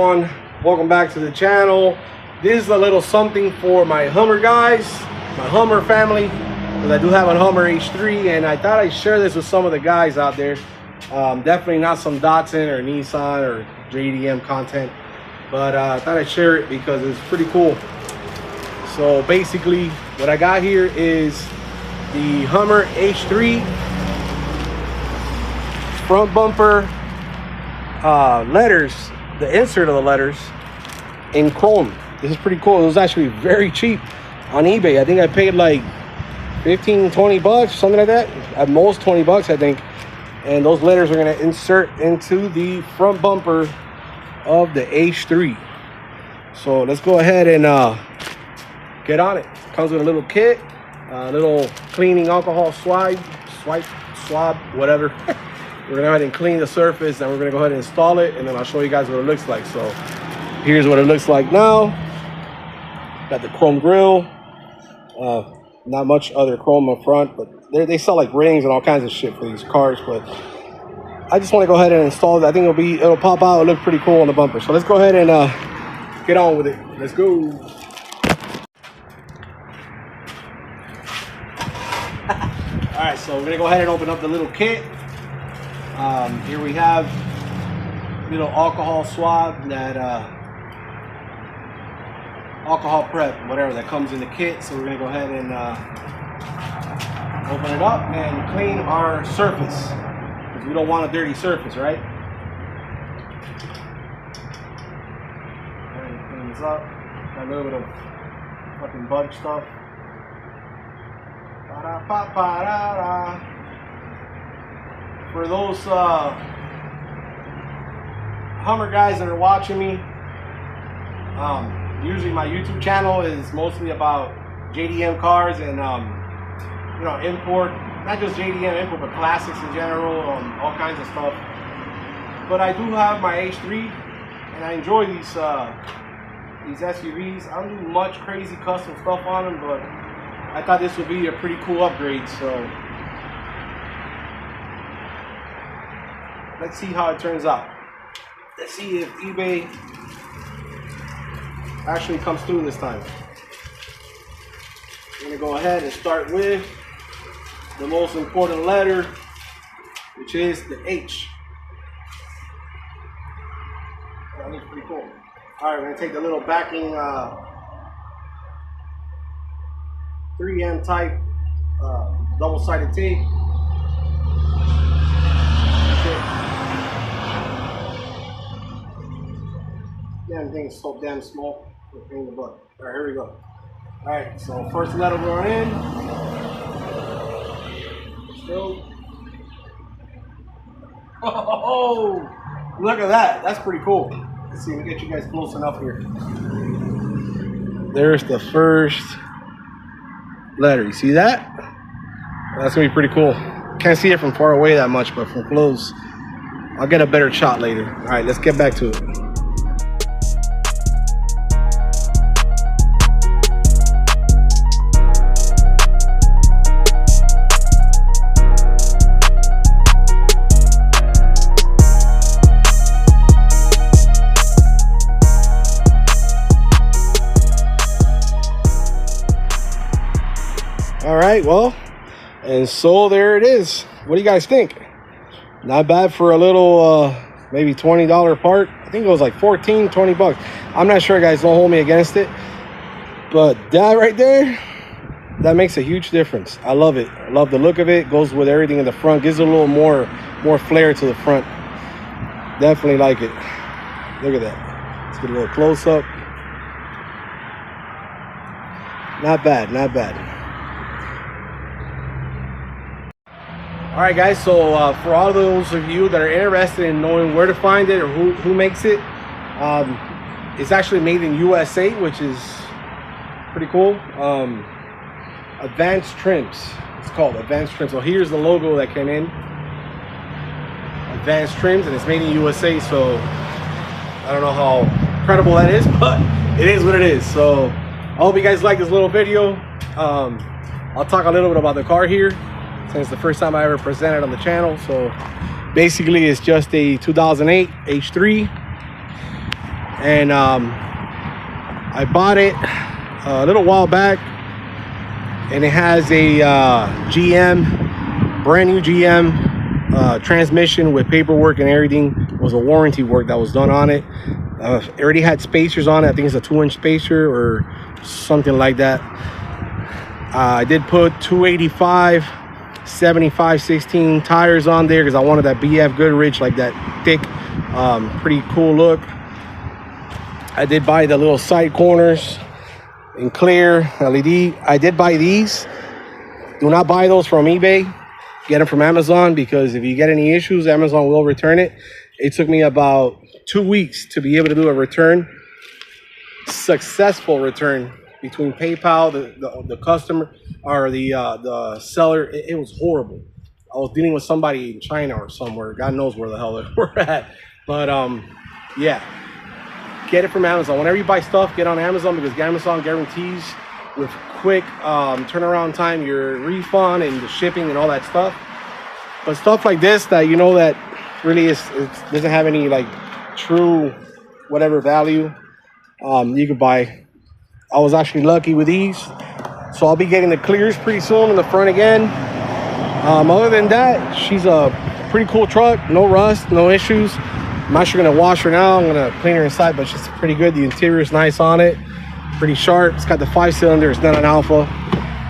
everyone, welcome back to the channel. This is a little something for my Hummer guys, my Hummer family, because I do have a Hummer H3 and I thought I'd share this with some of the guys out there. Definitely not some Datsun or Nissan or JDM content, but I thought I'd share it because it's pretty cool. So basically what I got here is the Hummer H3 front bumper letters, the insert of the letters in chrome. This is pretty cool. It was actually very cheap on eBay. I think I paid like 15-20 bucks, something like that, at most 20 bucks I think. And those letters are going to insert into the front bumper of the H3. So let's go ahead and get on it. Comes with a little kit, a little cleaning alcohol swab, whatever. We're gonna go ahead and clean the surface, and we're gonna go ahead and install it, and then I'll show you guys what it looks like. So here's what it looks like now. Got the chrome grille, not much other chrome up front, but they sell like rings and all kinds of shit for these cars. But I just want to go ahead and install it. I think it'll pop out. It'll look pretty cool on the bumper. So let's go ahead and get on with it. Let's go. All right, so we're gonna go ahead and open up the little kit. Here we have little alcohol swab, that alcohol prep, whatever that comes in the kit. So we're gonna go ahead and open it up and clean our surface, because we don't want a dirty surface, right? All right, clean this up. Got a little bit of fucking bug stuff. For those Hummer guys that are watching me, usually my YouTube channel is mostly about JDM cars and you know, import, not just JDM import, but classics in general, all kinds of stuff. But I do have my H3 and I enjoy these SUVs. I don't do much crazy custom stuff on them, but I thought this would be a pretty cool upgrade. So let's see how it turns out. Let's see if eBay actually comes through this time. I'm gonna go ahead and start with the most important letter, which is the H. That looks pretty cool. All right, we're gonna take the little backing 3M type double-sided tape. Damn thing's so damn small. In the butt. All right, here we go. All right, so first letter going in. Still. Oh, look at that. That's pretty cool. Let's see if we get you guys close enough here. There's the first letter. You see that? That's gonna be pretty cool. Can't see it from far away that much, but from close, I'll get a better shot later. All right, let's get back to it. All right, well, and so there it is. What do you guys think? Not bad for a little maybe $20 part. I think it was like 14-20 bucks. I'm not sure, guys, don't hold me against it, but that right there, that makes a huge difference. I love it. I love the look of it. Goes with everything in the front, gives it a little more flair to the front. Definitely like it. Look at that. Let's get a little close up. Not bad, not bad. All right, guys, so for all those of you that are interested in knowing where to find it or who makes it, it's actually made in USA, which is pretty cool. Advanced Trims, it's called Advanced Trims. So here's the logo that came in, Advanced Trims, and it's made in USA. So I don't know how credible that is, but it is what it is. So I hope you guys like this little video. I'll talk a little bit about the car here, since it's the first time I ever presented on the channel. So basically it's just a 2008 H3, And I bought it a little while back, and it has a GM, brand new GM transmission with paperwork and everything. It was a warranty work that was done on it. It already had spacers on it. I think it's a 2-inch spacer or something like that. I did put 285 75/16 tires on there because I wanted that BF Goodrich, like that thick, pretty cool look. I did buy the little side corners in clear LED. I did buy these. Do not buy those from eBay. Get them from Amazon, because if you get any issues, Amazon will return it. It took me about 2 weeks to be able to do a return, successful return, between PayPal, the customer, or the seller. It was horrible. I was dealing with somebody in China or somewhere. God knows where the hell they were at. But yeah, get it from Amazon. Whenever you buy stuff, get on Amazon, because Amazon guarantees with quick turnaround time your refund and the shipping and all that stuff. But stuff like this that you know that really it doesn't have any like true whatever value, you could buy. I was actually lucky with these, so I'll be getting the clears pretty soon in the front again. Other than that, she's a pretty cool truck. No rust, no issues. I'm actually gonna wash her now. I'm gonna clean her inside, but she's pretty good. The interior is nice on it, pretty sharp. It's got the 5-cylinder. It's not an alpha.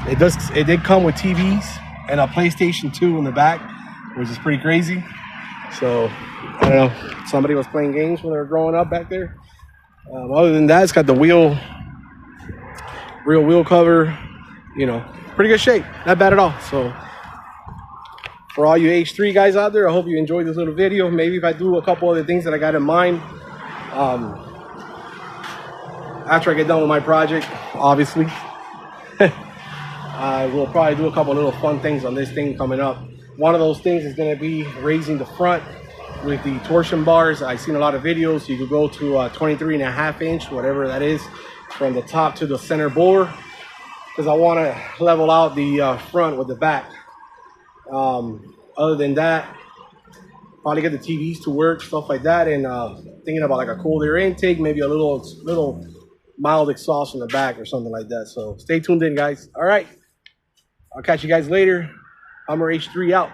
It did come with TVs and a PlayStation 2 in the back, which is pretty crazy. So I don't know. Somebody was playing games when they were growing up back there. Other than that, it's got the real wheel cover, you know, pretty good shape, not bad at all. So for all you H3 guys out there, I hope you enjoyed this little video. Maybe if I do a couple other things that I got in mind after I get done with my project, obviously. I will probably do a couple little fun things on this thing coming up. One of those things is going to be raising the front with the torsion bars. I've seen a lot of videos. You could go to 23.5 inch, whatever that is, from the top to the center bore, because I want to level out the front with the back. Other than that, probably get the TVs to work, stuff like that, and thinking about like a cold air intake, maybe a little mild exhaust in the back or something like that. So stay tuned in, guys. All right, I'll catch you guys later. Hummer H3 out.